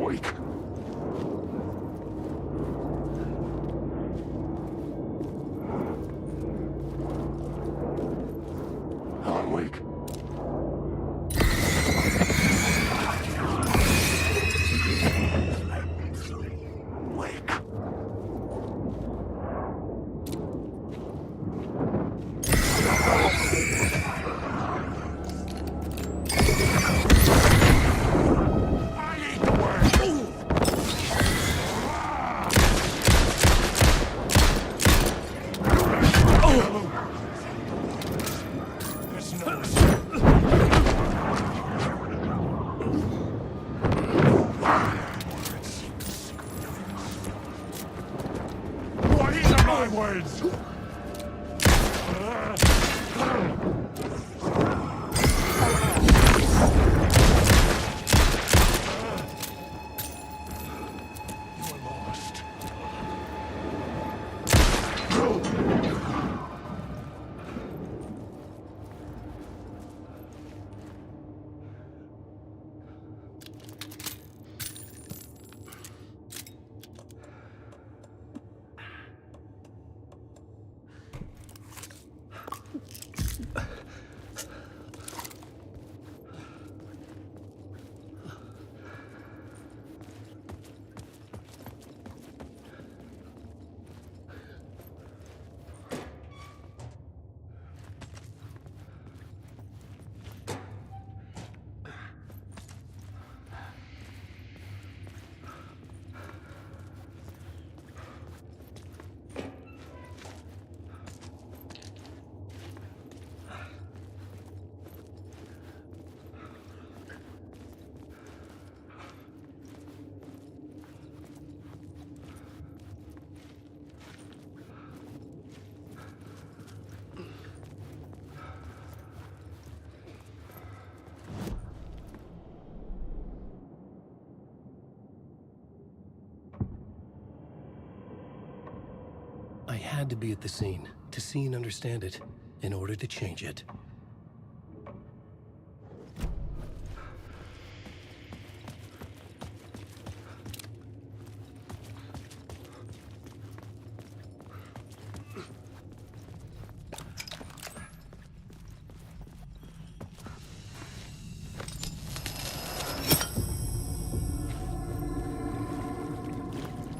Wake. Alan Wake. Wake. Words. I had to be at the scene, to see and understand it, in order to change it.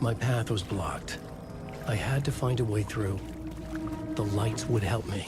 My path was blocked. I had to find a way through. The lights would help me.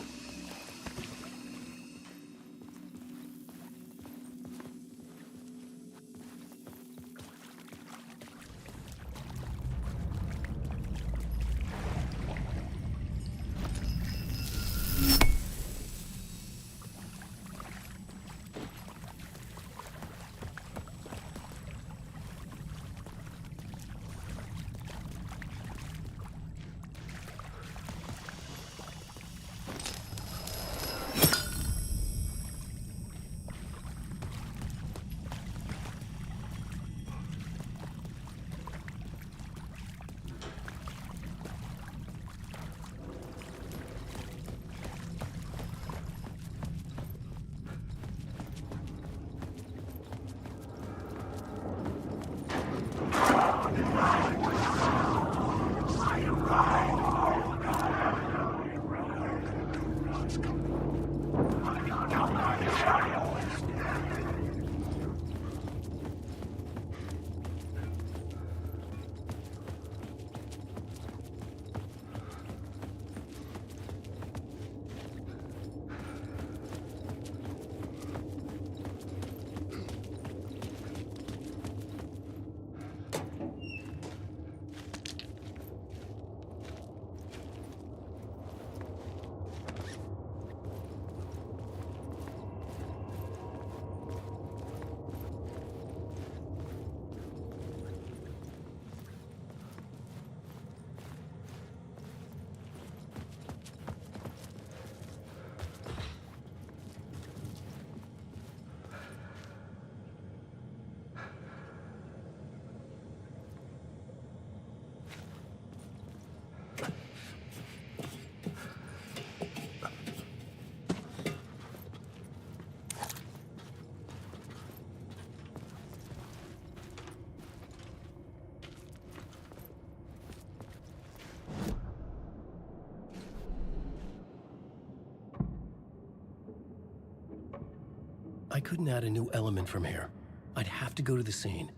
I couldn't add a new element from here. I'd have to go to the scene.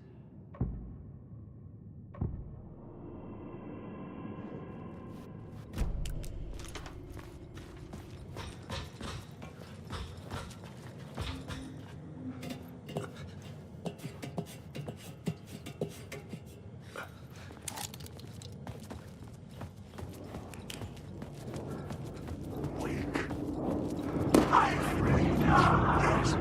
Wake. I'm ready now. Yes.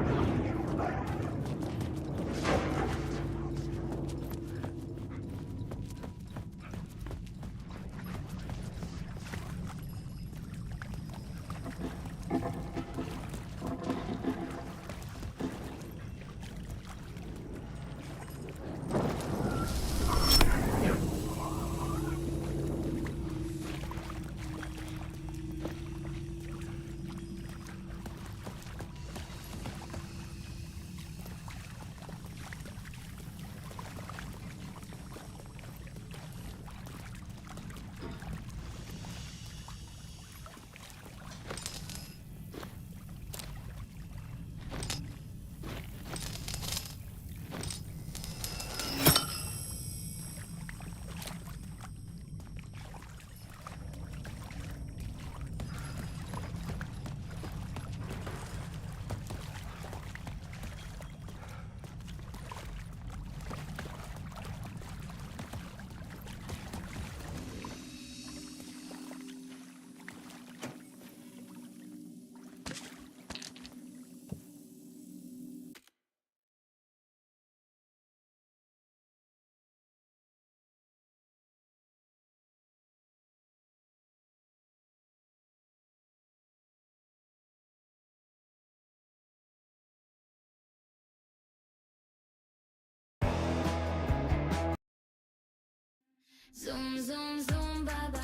Zoom, zoom, zoom, bye bye.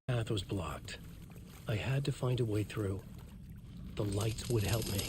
Path was blocked. I had to find a way through. The lights would help me.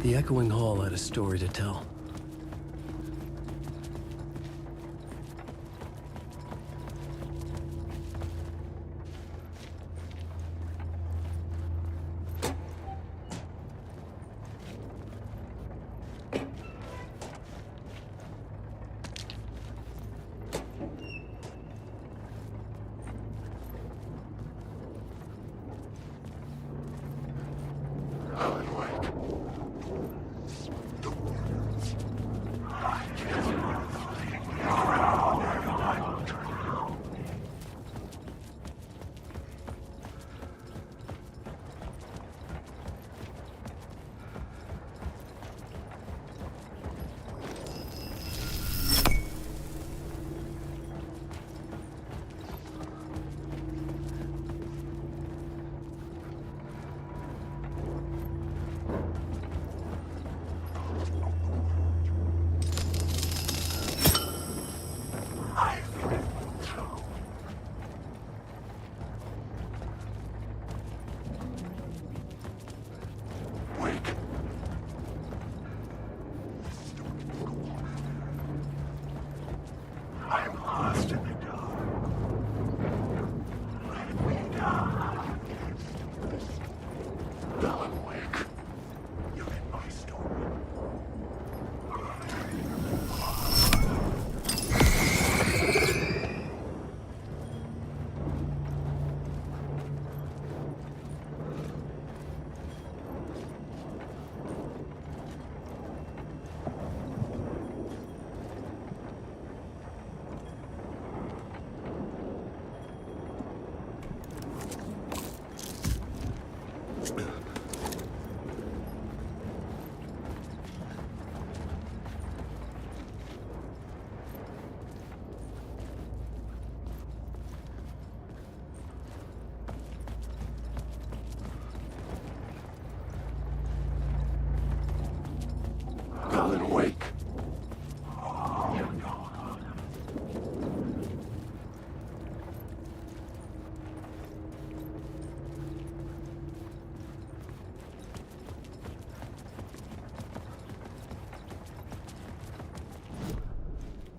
The Echoing Hall had a story to tell. Alan Wake. The words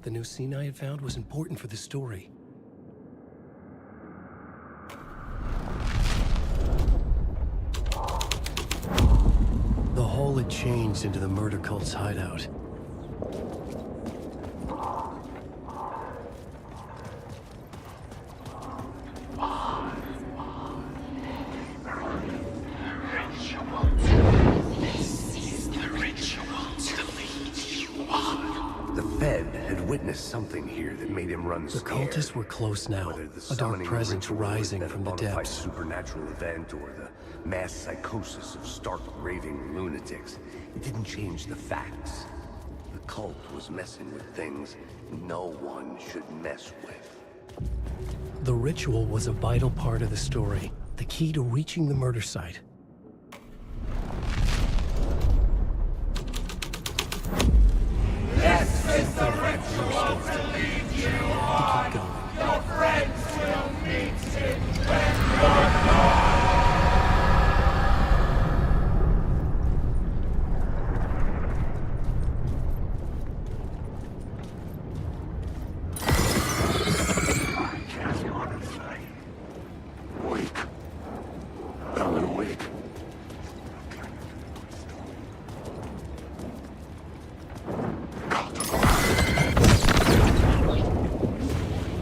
The new scene I had found was important for the story. The hall had changed into the murder cult's hideout. Something here that made him run The scared. cultists were close now, Whether the a dark summoning presence ritual rising had been from the a bona fide depths. supernatural event or the mass psychosis of stark raving lunatics, it didn't change the facts. The cult was messing with things no one should mess with. The ritual was a vital part of the story, the key to reaching the murder site. This is the ritual to lead you on. Your friends will meet it when you're gone. I can't go on inside. Wake. Alan, wake.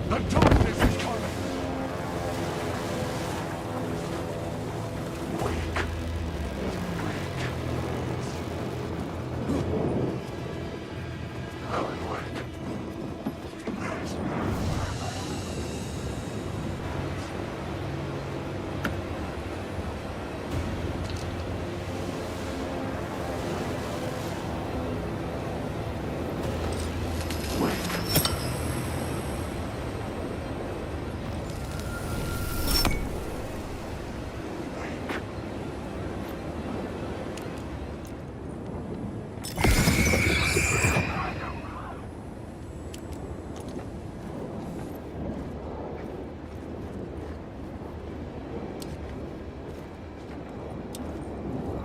The darkness is coming! Wake. Alan, wake.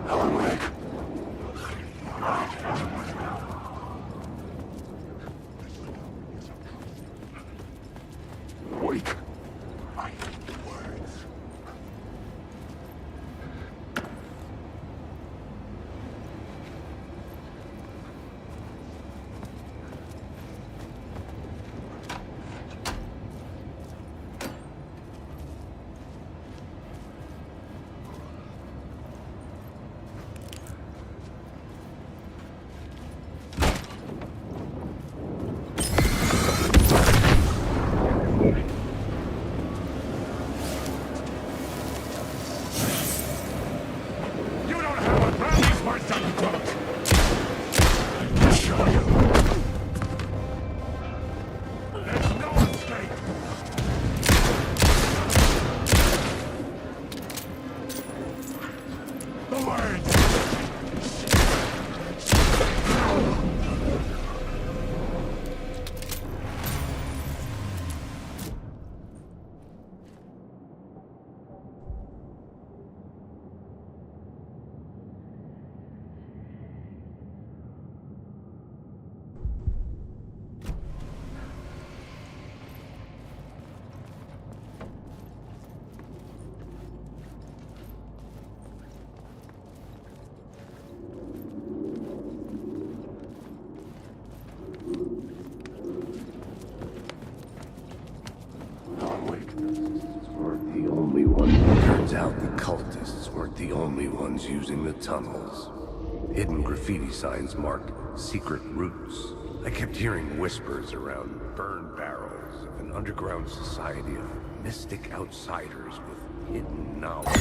Alan, wake. Wake. I need words. You don't have a brownie's worth of growth! I'll show you! There's no escape! The words! Weren't the only ones. Turns out the cultists weren't the only ones using the tunnels. Hidden graffiti signs marked secret routes. I kept hearing whispers around burn barrels of an underground society of mystic outsiders with hidden knowledge.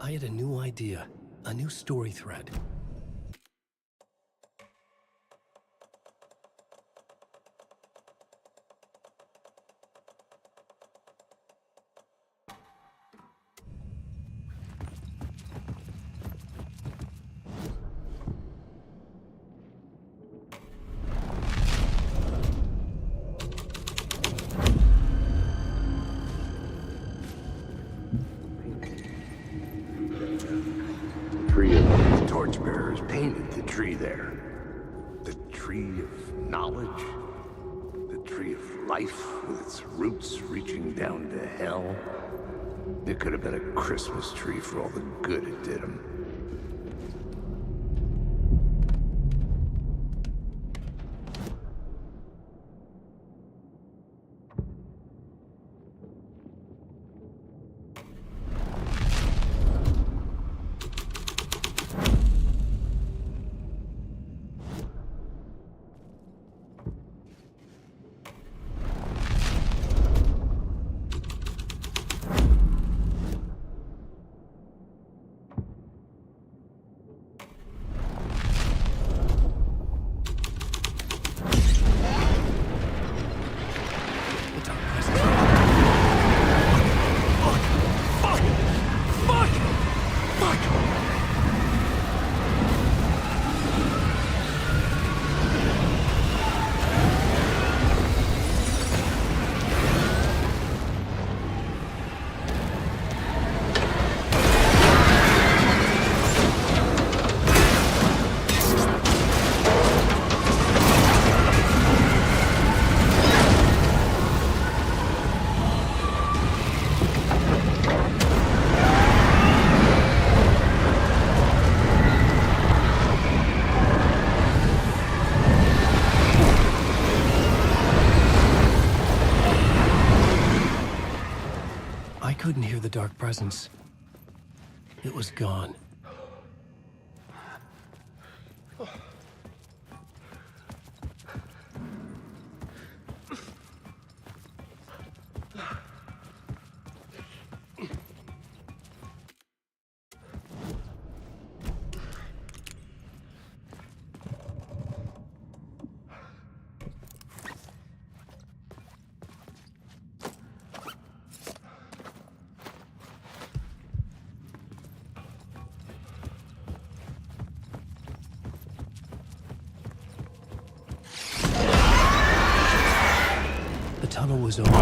I had a new idea, a new story thread. Tree of torchbearers painted the tree there. The tree of knowledge. The tree of life with its roots reaching down to hell. It could have been a Christmas tree for all the good it did him. I couldn't hear the dark presence. It was gone. The tunnel was open.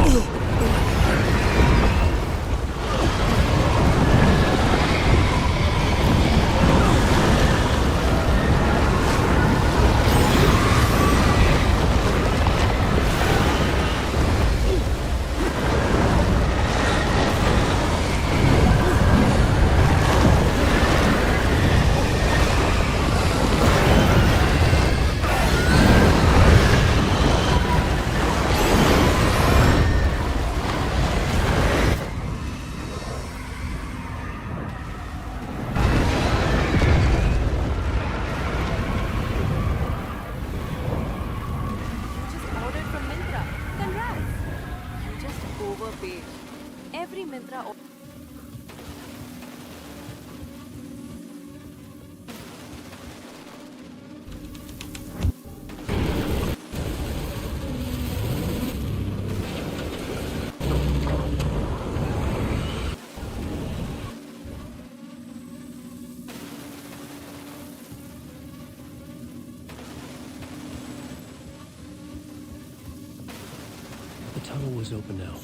Every Myntra. The tunnel was open now.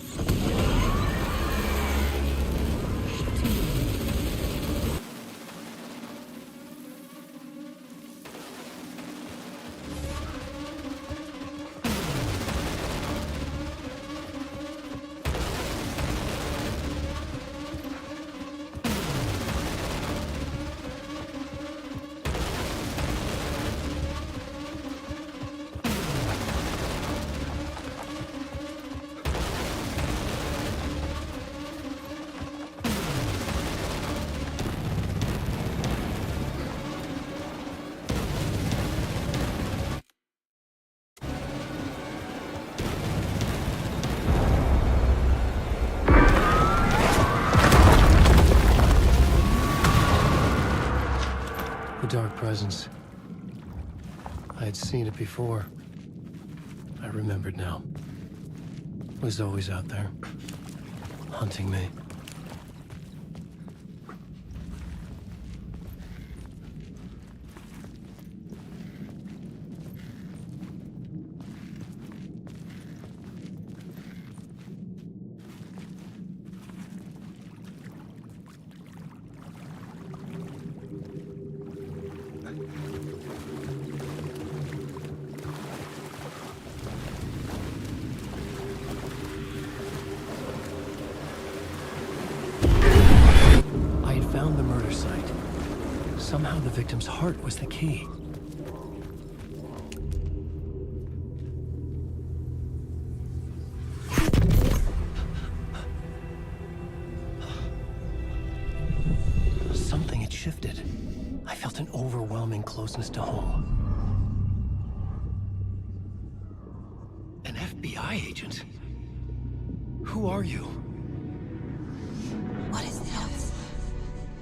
Dark Presence. I had seen it before. I remembered now. It was always out there, hunting me. Found the murder site. Somehow the victim's heart was the key. Something had shifted. I felt an overwhelming closeness to home. An FBI agent? Who are you? What is this?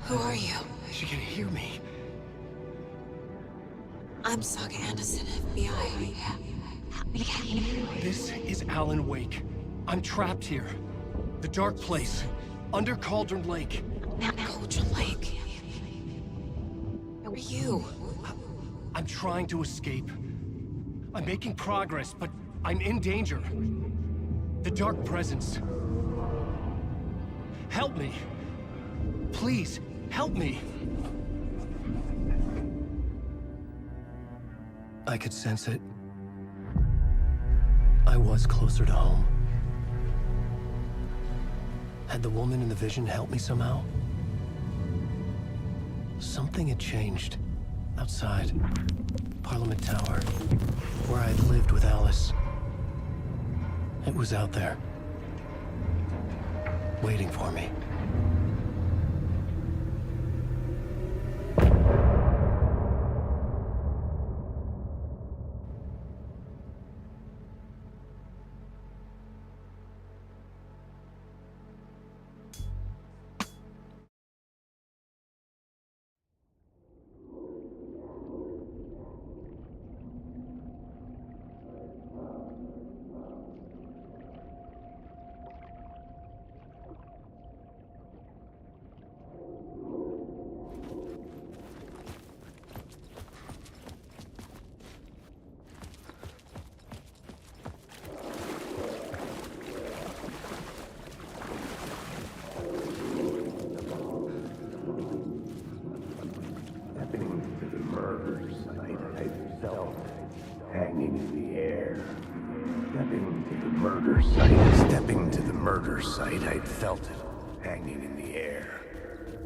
Who are you? She can hear me. I'm Saga Anderson, FBI. This is Alan Wake. I'm trapped here. The dark place. Under Cauldron Lake. Cauldron Lake. Where are you? I'm trying to escape. I'm making progress, but I'm in danger. The Dark Presence. Help me. Please, help me. I could sense it. I was closer to home. Had the woman in the vision helped me somehow? Something had changed. Outside. Parliament Tower. Where I had lived with Alice. It was out there. Waiting for me. Hanging in the air. Stepping to the murder site. Stepping to the murder site, I'd felt it. Hanging in the air.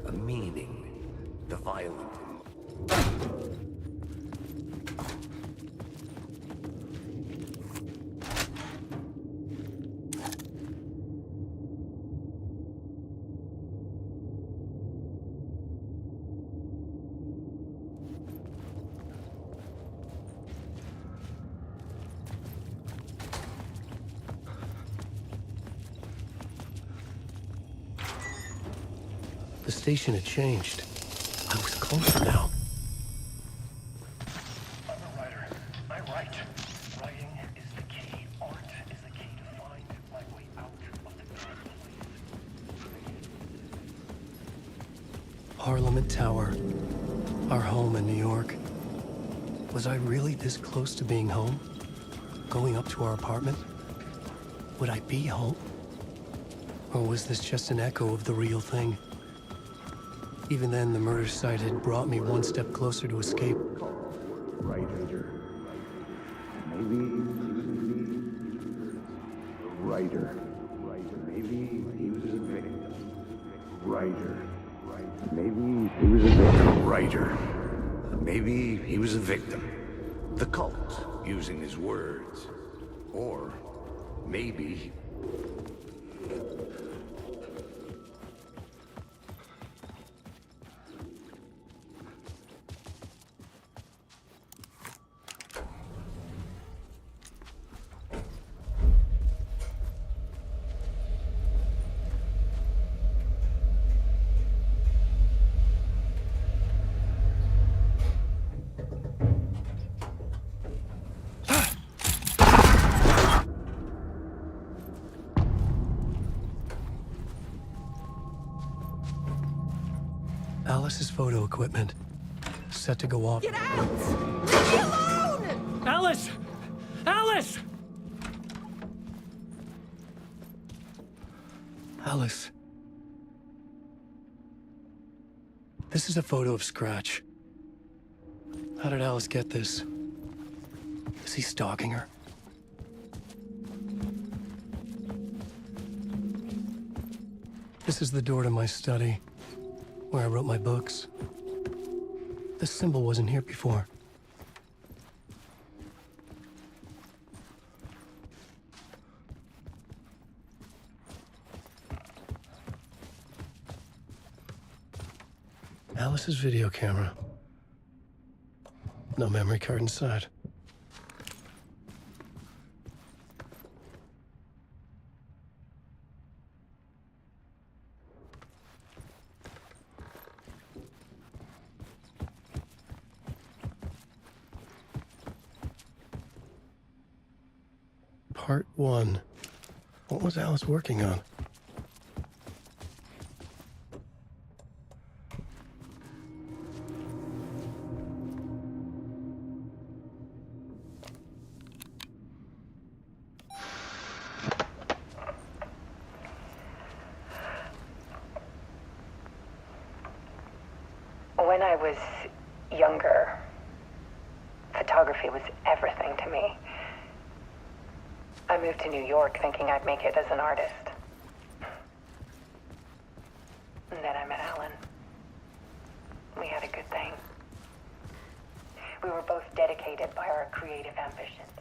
A meaning. The violent. The station had changed. I was closer now. I'm a writer. I write. Writing is the key. Art is the key to find my way out of the dark place. Parliament Tower. Our home in New York. Was I really this close to being home? Going up to our apartment? Would I be home? Or was this just an echo of the real thing? Even then, the murder site had brought me one step closer to escape. Writer. Maybe a writer. Maybe he was a victim. Writer. Maybe he was a victim. Writer. Maybe he was a victim. The cult, using his words. Or maybe... Alice's photo equipment, set to go off. Get out! Leave me alone! Alice! Alice! Alice. This is a photo of Scratch. How did Alice get this? Is he stalking her? This is the door to my study, where I wrote my books. This symbol wasn't here before. Alice's video camera. No memory card inside. Part 1. What was Alice working on? When I was younger, photography was everything to me. I moved to New York thinking I'd make it as an artist. And then I met Alan. We had a good thing. We were both dedicated by our creative ambitions.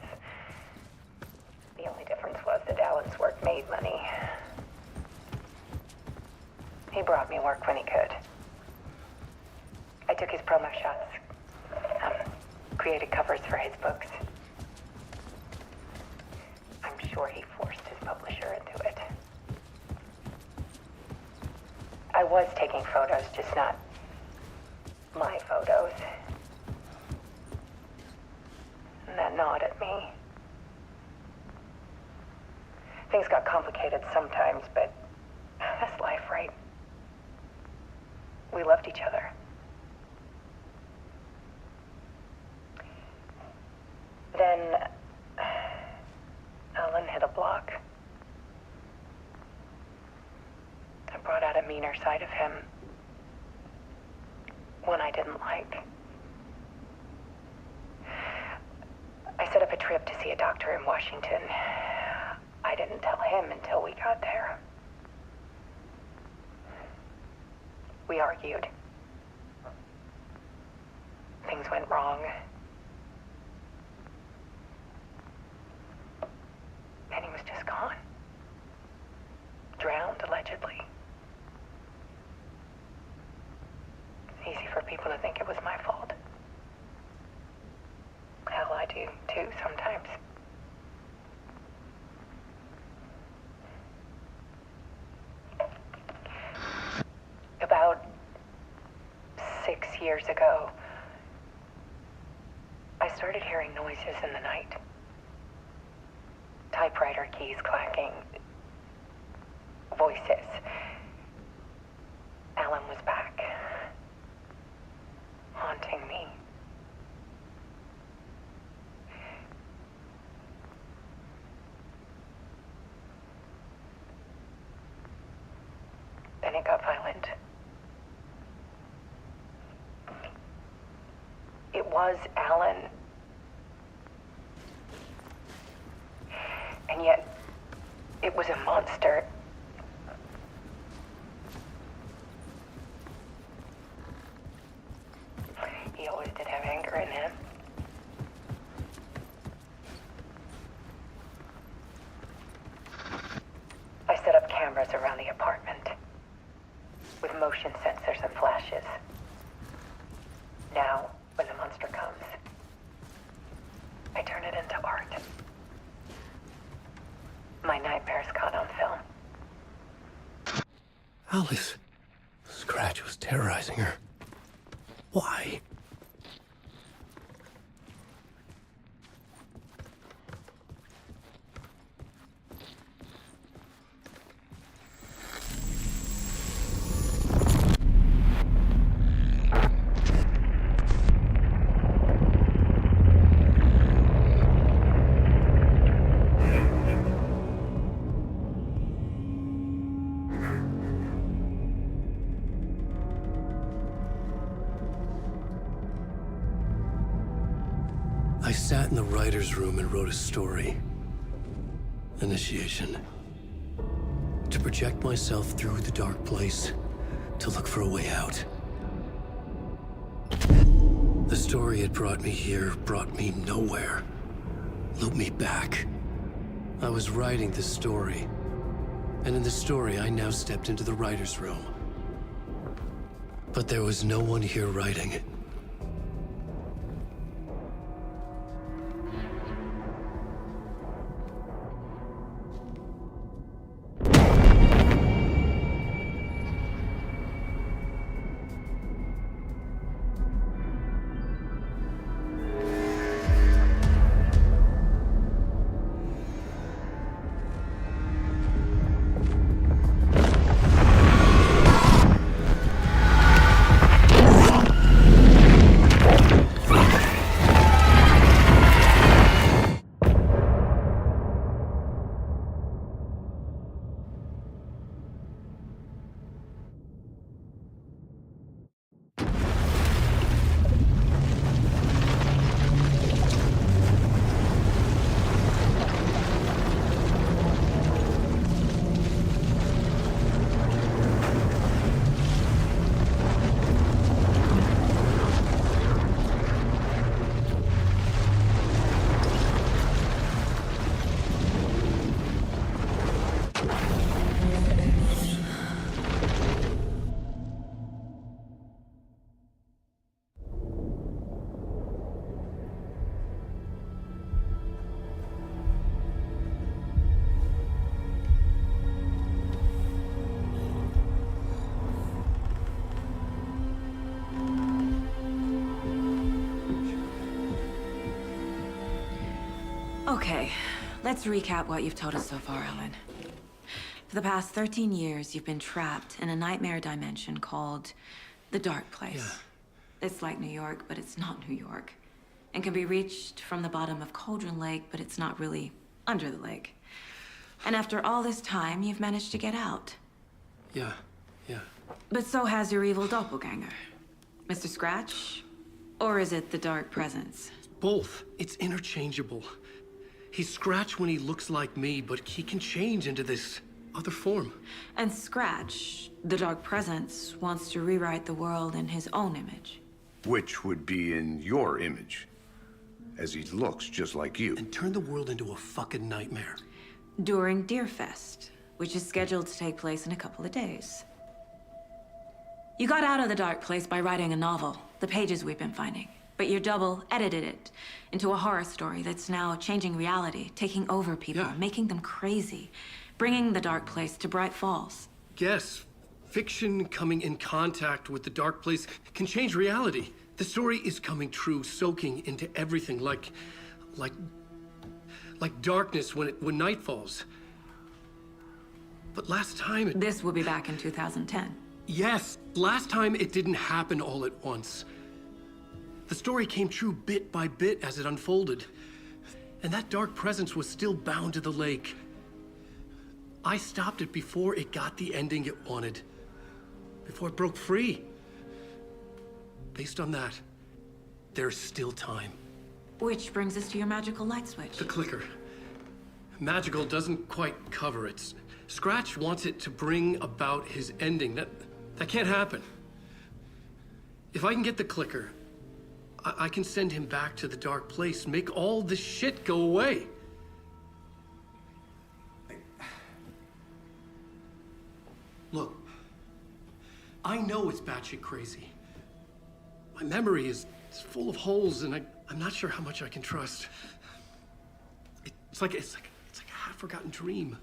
The only difference was that Alan's work made money. He brought me work when he could. I took his promo shots, created covers for his books. I'm sure he forced his publisher into it. I was taking photos, just not my photos. And that gnawed at me. Things got complicated sometimes, but that's life, right? We loved each other. Then Alan hit a block. I brought out a meaner side of him. One I didn't like. I set up a trip to see a doctor in Washington. I didn't tell him until we got there. We argued. Things went wrong. And he was just gone. Drowned, allegedly. It's easy for people to think it was my fault. Hell, I do too sometimes. About 6 years ago, I started hearing noises in the night. Typewriter keys clacking. Voices. Alan was back. Haunting me. Then it got violent. It was Alan. And yet, it was a monster. He always did have anger in him. I set up cameras around the apartment with motion sensors and flashes. Now, when the monster comes, I turn it into art. My nightmares caught on film. Alice. Scratch was terrorizing her. Why? sat in the writer's room and wrote a story. Initiation. To project myself through the dark place, to look for a way out. The story had brought me here, brought me nowhere. Looped me back. I was writing the story. And in the story, I now stepped into the writer's room. But there was no one here writing it. Okay, let's recap what you've told us so far, Alan. For the past 13 years, you've been trapped in a nightmare dimension called the Dark Place. Yeah. It's like New York, but it's not New York. And can be reached from the bottom of Cauldron Lake, but it's not really under the lake. And after all this time, you've managed to get out. Yeah. But so has your evil doppelganger. Mr. Scratch? Or is it the Dark Presence? Both. It's interchangeable. He's Scratch when he looks like me, but he can change into this other form. And Scratch, the Dark Presence, wants to rewrite the world in his own image. Which would be in your image, as he looks just like you. And turn the world into a fucking nightmare. During Deerfest, which is scheduled to take place in a couple of days. You got out of the Dark Place by writing a novel, the pages we've been finding. But your double edited it into a horror story that's now changing reality, taking over people, Yeah. making them crazy, bringing the Dark Place to Bright Falls. Yes, fiction coming in contact with the dark place can change reality. The story is coming true, soaking into everything like darkness when night falls. But last time it... This will be back in 2010. Yes, last time it didn't happen all at once. The story came true bit by bit as it unfolded. And that dark presence was still bound to the lake. I stopped it before it got the ending it wanted. Before it broke free. Based on that, there's still time. Which brings us to your magical light switch. The clicker. Magical doesn't quite cover it. Scratch wants it to bring about his ending. That can't happen. If I can get the clicker, I can send him back to the dark place, make all this shit go away. Look, I know it's batshit crazy. My memory is full of holes, and I'm not sure how much I can trust. It's like a half-forgotten dream.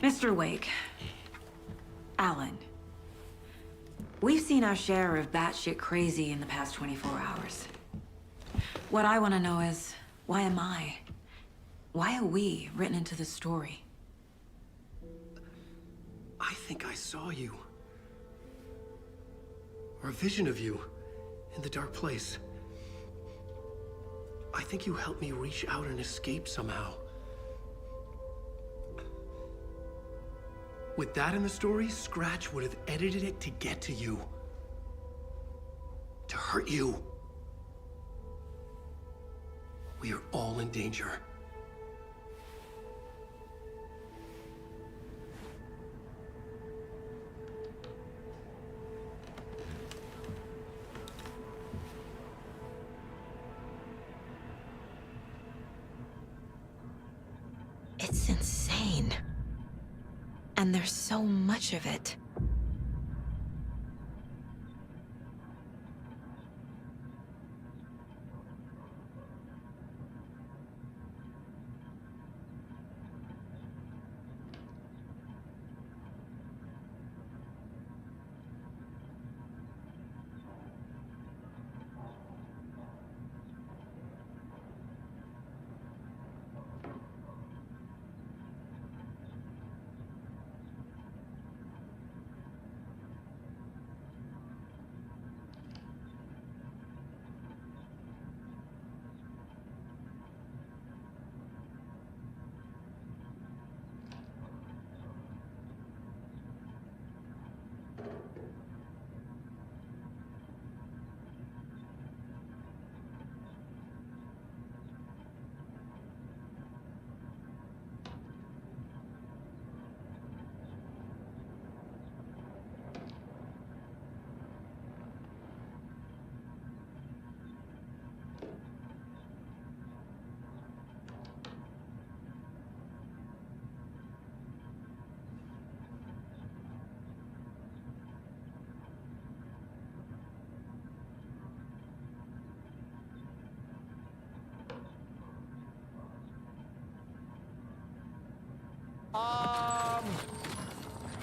Mr. Wake, Alan, we've seen our share of batshit crazy in the past 24 hours. What I want to know is, why am I? Why are we written into the story? I think I saw you. Or a vision of you in the dark place. I think you helped me reach out and escape somehow. With that in the story, Scratch would have edited it to get to you. To hurt you. We are all in danger. It's insane. And there's so much of it.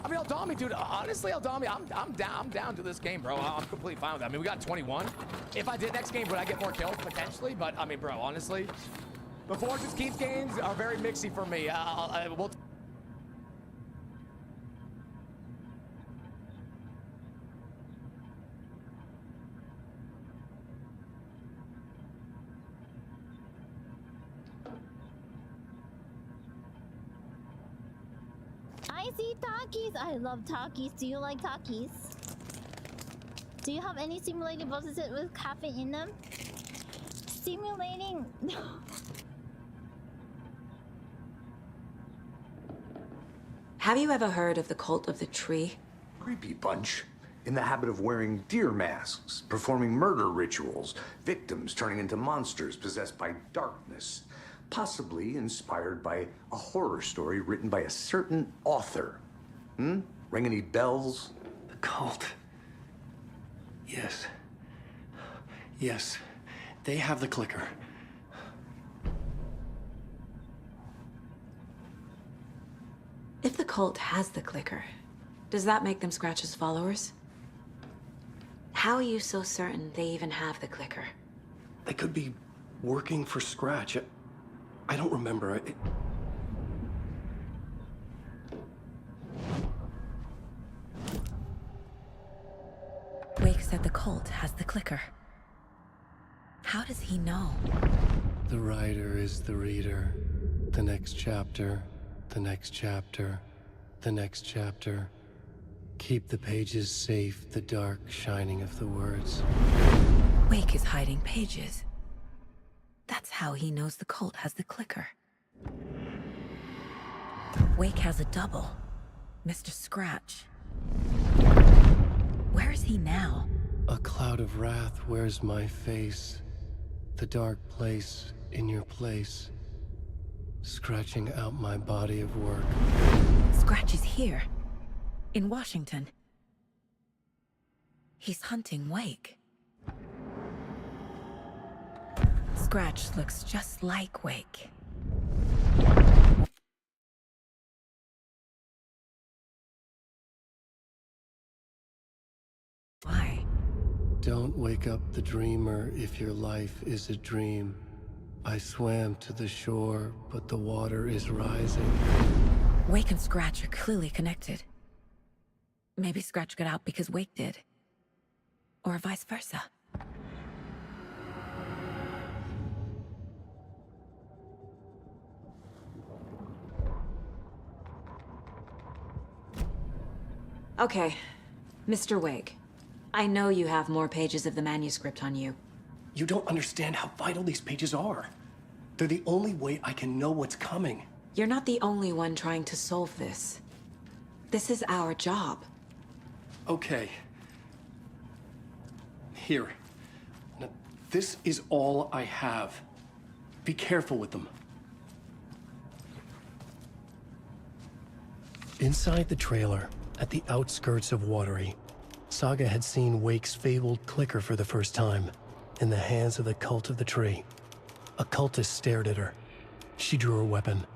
I mean, Aldami, dude, honestly, Aldami, I'm down to this game, bro. I'm completely fine with that. I mean, we got 21. If I did next game, would I get more kills? Potentially, but I mean, bro, honestly, the Fortress Keeps games are very mixy for me. We'll I see Takis. I love Takis. Do you like Takis? Do you have any simulated bosses with caffeine in them? Simulating. Have you ever heard of the Cult of the Tree? Creepy bunch. In the habit of wearing deer masks, performing murder rituals, victims turning into monsters possessed by darkness. Possibly inspired by a horror story written by a certain author. Ring any bells? The cult. Yes. Yes. They have the clicker. If the cult has the clicker, does that make them Scratch's followers? How are you so certain they even have the clicker? They could be working for Scratch. I don't remember. Wake said the cult has the clicker. How does he know? The writer is the reader. The next chapter, the next chapter, the next chapter. Keep the pages safe, the dark shining of the words. Wake is hiding pages. That's how he knows the cult has the clicker. Wake has a double. Mr. Scratch. Where is he now? A cloud of wrath wears my face. The dark place in your place. Scratching out my body of work. Scratch is here. In Washington. He's hunting Wake. Scratch looks just like Wake. Why? Don't wake up the dreamer if your life is a dream. I swam to the shore, but the water is rising. Wake and Scratch are clearly connected. Maybe Scratch got out because Wake did. Or vice versa. Okay, Mr. Wake. I know you have more pages of the manuscript on you. You don't understand how vital these pages are. They're the only way I can know what's coming. You're not the only one trying to solve this. This is our job. Okay. Here. Now, this is all I have. Be careful with them. Inside the trailer, at the outskirts of Watery, Saga had seen Wake's fabled clicker for the first time, in the hands of the Cult of the Tree. A cultist stared at her. She drew her weapon,